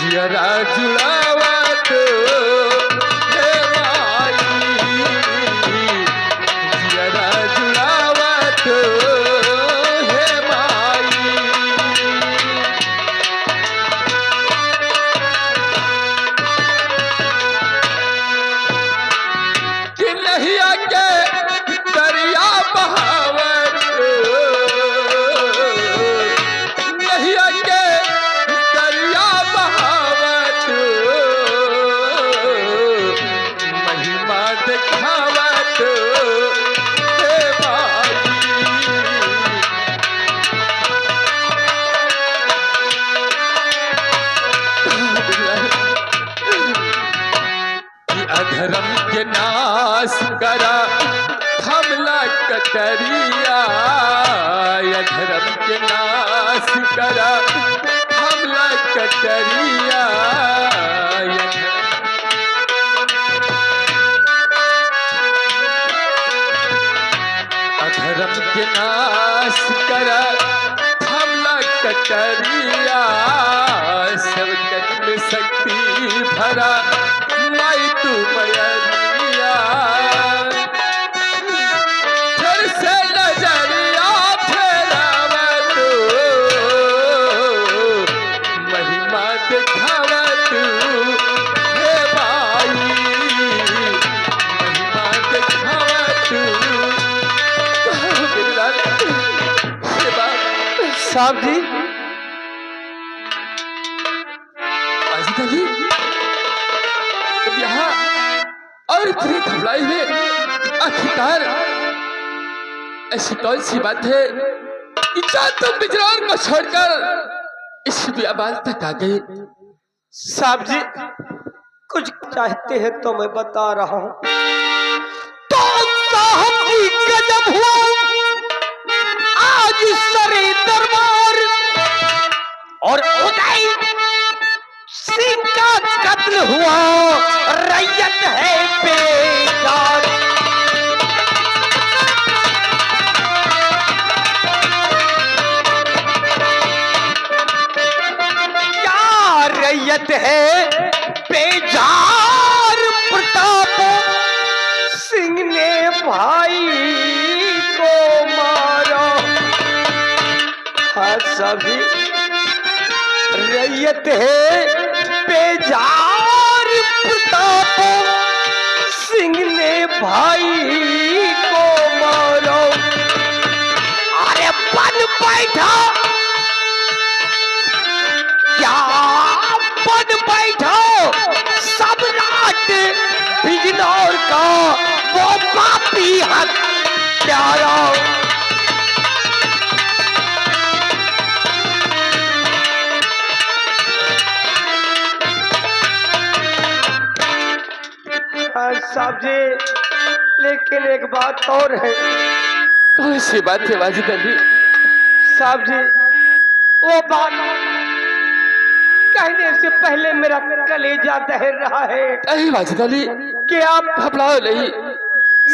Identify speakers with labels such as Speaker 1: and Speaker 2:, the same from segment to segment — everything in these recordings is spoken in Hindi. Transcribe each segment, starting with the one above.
Speaker 1: जियरा जुड़ावा तो हे माई, जियरा जुड़ावा तो हे माई। कि नहिया के दरिया बहावत, नहिया के दरिया बहावत, महिमा दिखावत हे माई। कि अधर्म के नाश करा थमला कटरिया, अधर्म के नाश करा थमला कटरिया। अधर्म के नाश करा थमला कटरिया, सब में शक्ति भरा माई तू मयरिया। फिर से नजरिया फेरावा तू, महिमा दिखावा तू हे माई, महिमा दिखावा तू।
Speaker 2: साहब जी,
Speaker 1: अजीत अली यहाँ और इतने घबराए हुए आखिरकार ऐसी कौन सी बात है कि क्या तुम बिजनौर को छोड़कर इस बियाबान तक आ गए?
Speaker 2: साहब जी कुछ चाहते हैं तो मैं बता रहा हूँ। तो साहब जी गजब हुआ आज सरे दरबार, और उदय सिंह का कत्ल हुआ, रैयत है बेजार। क्या रैयत है बेजार, प्रताप सिंह ने भाई को मारा। हाँ सभी रैयत है बेजार, प्रताप सिंह ने भाई को मारो। अरे बन बैठा, क्या बन बैठा सम्राट बिजनौर का वो पापी हत्यारा। साहब जी लेकिन एक बात और है।
Speaker 1: कौन सी बात है वाजिद अली?
Speaker 2: साहब जी वो बात कहने से पहले मेरा कलेजा दहर रहा है।
Speaker 1: नहीं वाजिद अली,
Speaker 2: कि आप
Speaker 1: घबराओ नहीं,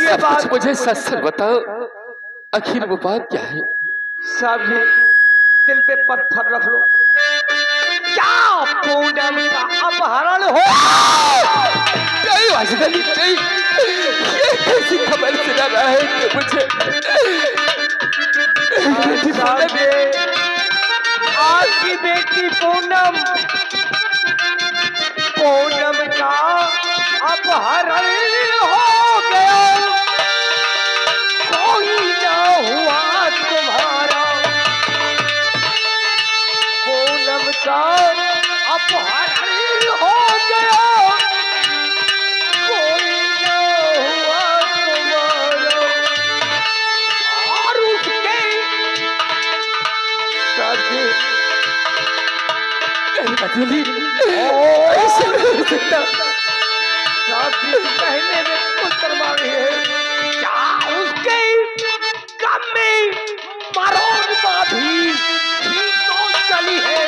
Speaker 2: ये बात
Speaker 1: मुझे सच सच बताओ, आखिर वो बात क्या है?
Speaker 2: साहब जी दिल पे पत्थर रख लो। क्या पूनम का अपहरण हो?
Speaker 1: नहीं वाजिद अली नहीं, ये कैसी खबर सुना रहा है कि मुझे
Speaker 2: आपकी बेटी पूनम, पूनम का अपहरण हो गया, कोई ना हुआ तुम्हारा। पूनम का अपहरण हो गया, कोई ना हुआ तुम्हारा। और उसके साथी कहने में पुत्र मांगे है। क्या उसके गम में मरोड़ता भी तो चली है।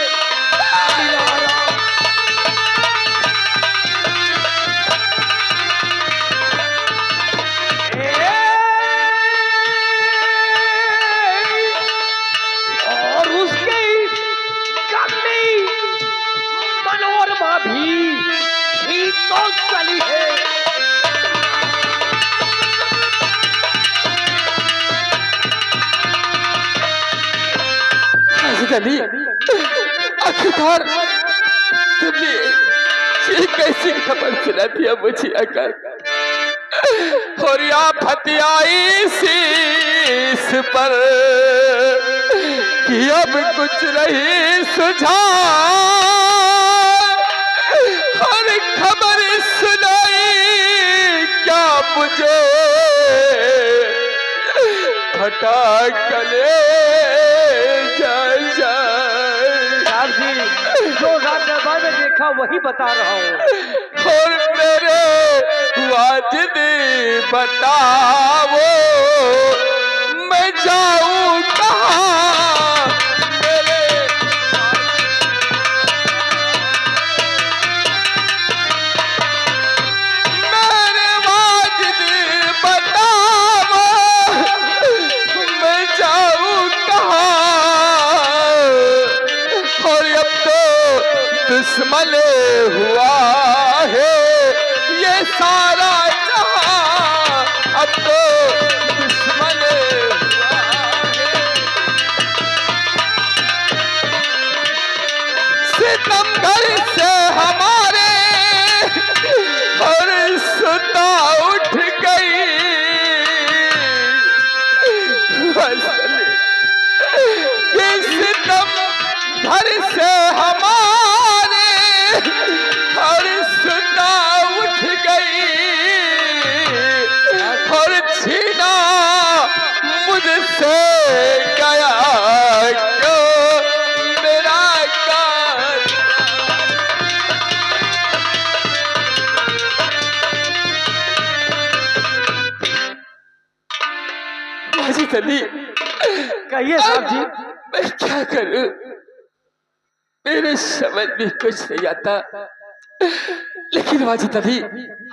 Speaker 2: और उसके गम में मनोरमा
Speaker 1: अली, आखिरकार तुमने ये कैसी खबर सुना दिया मुझे आकर, और या फतियाई शीश पर कि अब कुछ नहीं सुझा, हर खबर सुनाई क्या मुझे फटा कले
Speaker 2: जो रात दरबार में देखा वही बता रहा हूँ।
Speaker 1: और मेरे वाजिद बताओ मैं जाऊं कहाँ, मेरे वाजिद बताओ मैं जाऊं कहाँ, और अब तो दुश्मन हुआ है ये सारा जहां, अब तो दुश्मन हुआ है। सितमगर से हमारे और सुता उठ गई, ये सितमगर से हमारे और सुता उठ गई, और छीना मुझसे गया क्यों मेरा कार। वाजिद अली,
Speaker 2: कहिए साहब जी।
Speaker 1: मैं क्या करूं, मेरे समझ में कुछ नहीं आता, लेकिन वाजिद अली,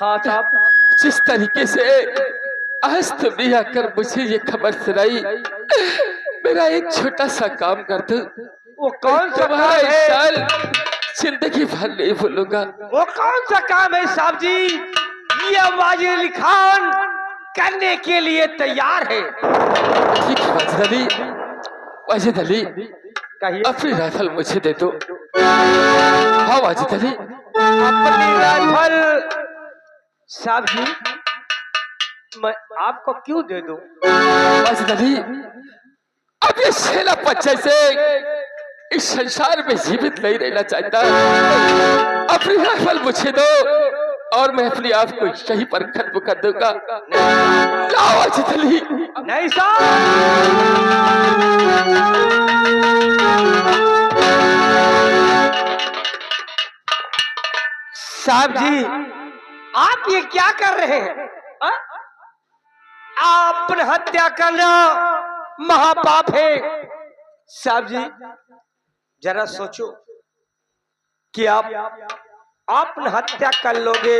Speaker 2: हाँ साहब,
Speaker 1: जिस तरीके से आज तुमने आकर मुझे ये खबर सुनाई, मेरा एक छोटा सा काम कर दो,
Speaker 2: वो कौन सा काम
Speaker 1: तुम्हारा
Speaker 2: है?
Speaker 1: साल जिंदगी भर नहीं भूलूंगा।
Speaker 2: वो कौन सा काम है साहब जी? ये वाजिद अली खान करने के लिए तैयार है।
Speaker 1: ठीक है वाजिद अली, वाजिद अली,
Speaker 2: कहिए।
Speaker 1: अपनी राइफल मुझे दे दो। हाँ वाजिद अली,
Speaker 2: अपनी राइफल साहब जी मैं आपको क्यों दे दूं?
Speaker 1: वाजिद अली, अब ये शेला बच्चे से इस संसार में जीवित नहीं रहना चाहता, अपनी राइफल मुझे दो और मैं अपने आप को यहीं पर खत्म कर दूंगा। वाजिद अली,
Speaker 2: नहीं साहब, साहब जी आप ये क्या कर रहे हैं? आपने हत्या करना महापाप है। साहब जी जरा सोचो कि आपने हत्या कर लोगे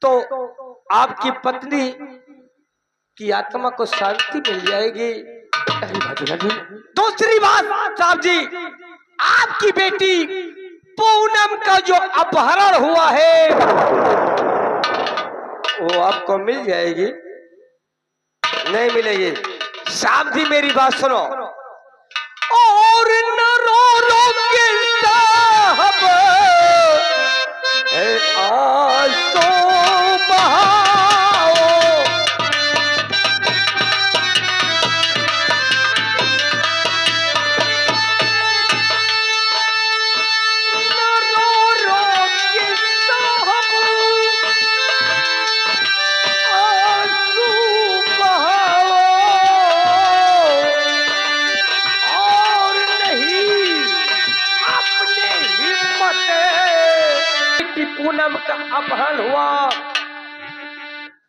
Speaker 2: तो आपकी पत्नी की आत्मा को शांति मिल जाएगी। दूसरी बात साहब जी, आपकी बेटी पूनम का जो अपहरण हुआ है वो आपको मिल जाएगी? नहीं मिलेगी। साहब जी मेरी बात सुनो, और न रो रो के साहब आंसू बहाओ, न रो रो के साहब आंसू बहाओ, और नहीं अपने हिम्मत की पूनम का अपहरण हुआ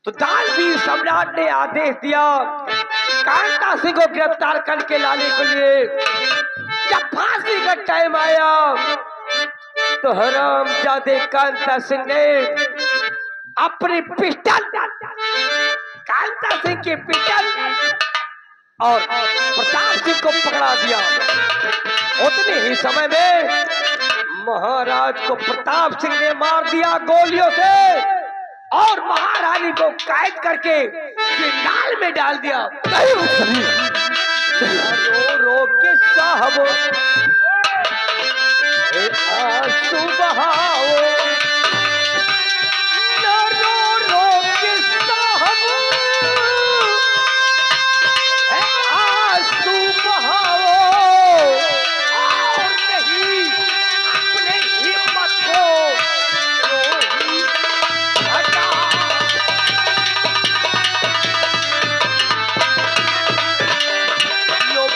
Speaker 2: तो दानवीर सम्राट ने आदेश दिया कांता सिंह को गिरफ्तार करके लाने के लिए। जब फांसी का टाइम आया तो हरामजादे कांता सिंह ने अपनी पिस्टल कांता सिंह के पिस्टल और प्रताप सिंह को पकड़ा दिया। उतने ही समय में महाराज को प्रताप सिंह ने मार दिया गोलियों से और महारानी को कैद करके जंजाल में डाल दिया। रो रो के साहब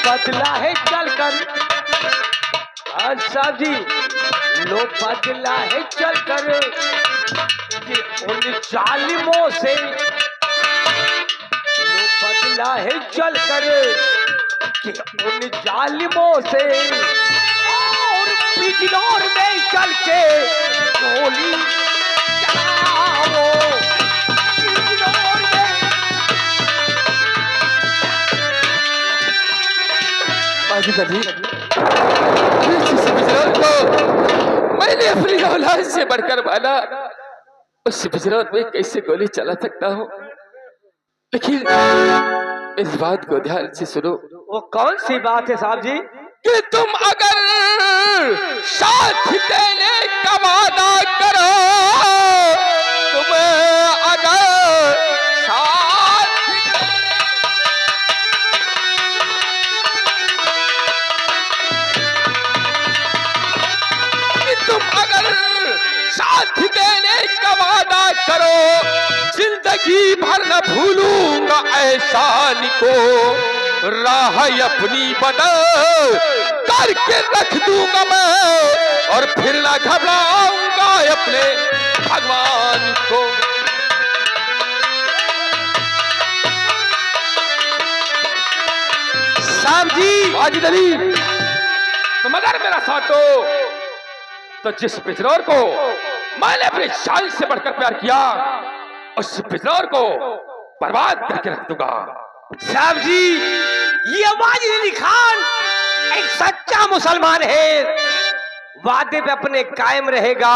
Speaker 2: बदला है चलकर, साहब जी लो बदला है चलकर कि उन जालिमों से, लो बदला है चलकर कि उन जालिमों से, और बिजनौर में चल के गोली चलाओ, बिजनौर में।
Speaker 1: माजिद अली, जिस बिजनौर को मैंने अपनी औलाद से बढ़कर माना, उस बिजनौर में कैसे गोली चला सकता हूँ? लेकिन इस बात को ध्यान से सुनो।
Speaker 2: वो कौन सी बात है साहब जी?
Speaker 1: कि तुम अगर साथ देने का वादा करो, तुम अगर साथ, कि तुम अगर साथ देने का वादा करो, जिंदगी भर न भूलूंगा एहसान को, राह अपनी बदल करके रख दूंगा मैं, और फिर ना घबराऊंगा अपने भगवान को।
Speaker 2: साहब जी,
Speaker 1: माजिद अली, तुम अगर मेरा साथ दो तो जिस बिजनौर को मैंने अपनी जान से बढ़कर प्यार किया, उस बिजनौर को बर्बाद करके रख दूंगा।
Speaker 2: साहब जी ये वाजिद अली खान एक सच्चा मुसलमान है, वादे पे अपने कायम रहेगा।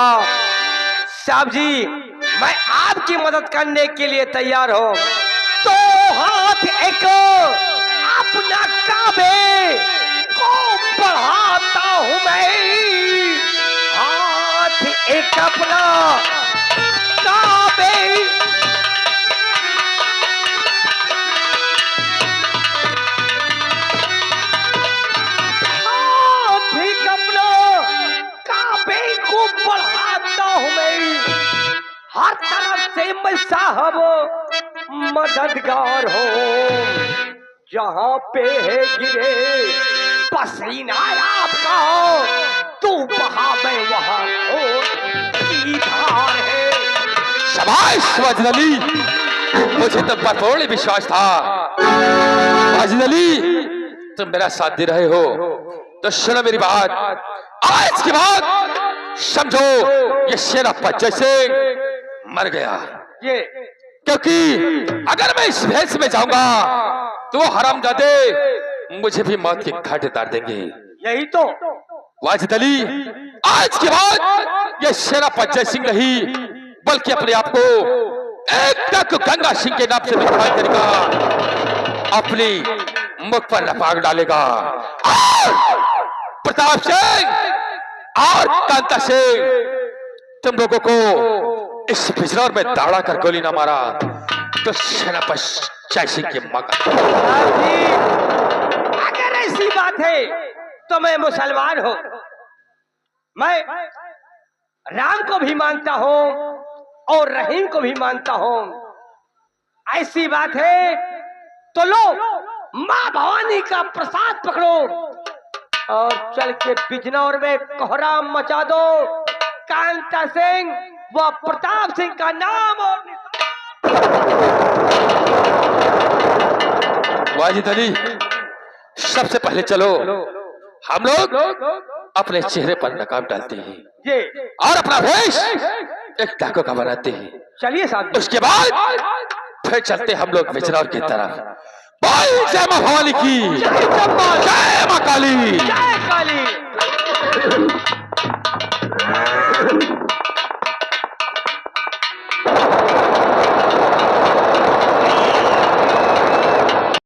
Speaker 2: साहब जी मैं आपकी मदद करने के लिए तैयार हूं, तो हाथ एक अपना काबे को बढ़ाता हूं मैं, हाथ एक अपना काबे, बढ़ाता हूं मैं, हर तरफ से मैं साहब मददगार हो, जहां पे है गिरे पसीना आपका, तू वहां मैं वहां हो की धार है।
Speaker 1: शाबाश माजिद अली, मुझे तो भरपूर विश्वास था। माजिद अली, तुम मेरा साथ दे रहे हो तो सुनो मेरी बात, आज के बाद समझो ये शेरापत जैसे मर गया,
Speaker 2: ये
Speaker 1: क्योंकि अगर मैं इस भेष में जाऊंगा तो वो हरामजादे मुझे भी मौत के घाट उतार देंगे।
Speaker 2: यही तो
Speaker 1: वाजिद अली, आज के बाद ये शेरापत जय सिंह नहीं बल्कि अपने आप को एक तक गंगा सिंह के नाम से दिखाई देगा, अपनी मुख पर लपाक डालेगा। प्रताप सिंह और कांता सिंह, तुम लोगों को इस बिजनौर में दाड़ा कर गोली ना मारा तो सेनापति जय सिंह के मौका।
Speaker 2: अगर ऐसी बात है तो मैं मुसलमान हूं, मैं राम को भी मानता हूं और रहीम को भी मानता हूं। ऐसी बात है तो लो मां भवानी का प्रसाद पकड़ो और चल के बिजनौर में कोहराम मचा दो। कांता सिंह व प्रताप सिंह का नाम और
Speaker 1: वाजिद अली, सबसे पहले चलो हम लोग अपने चेहरे पर नकाब डालते हैं
Speaker 2: ये
Speaker 1: और अपना भेष एक डाकू का बनाते हैं।
Speaker 2: चलिए साहब,
Speaker 1: उसके बाद फिर चलते हम लोग बिजनौर की तरफ। भाई जय मां भवानी की,
Speaker 2: जय मां
Speaker 1: जय मां काली।
Speaker 2: जय काली।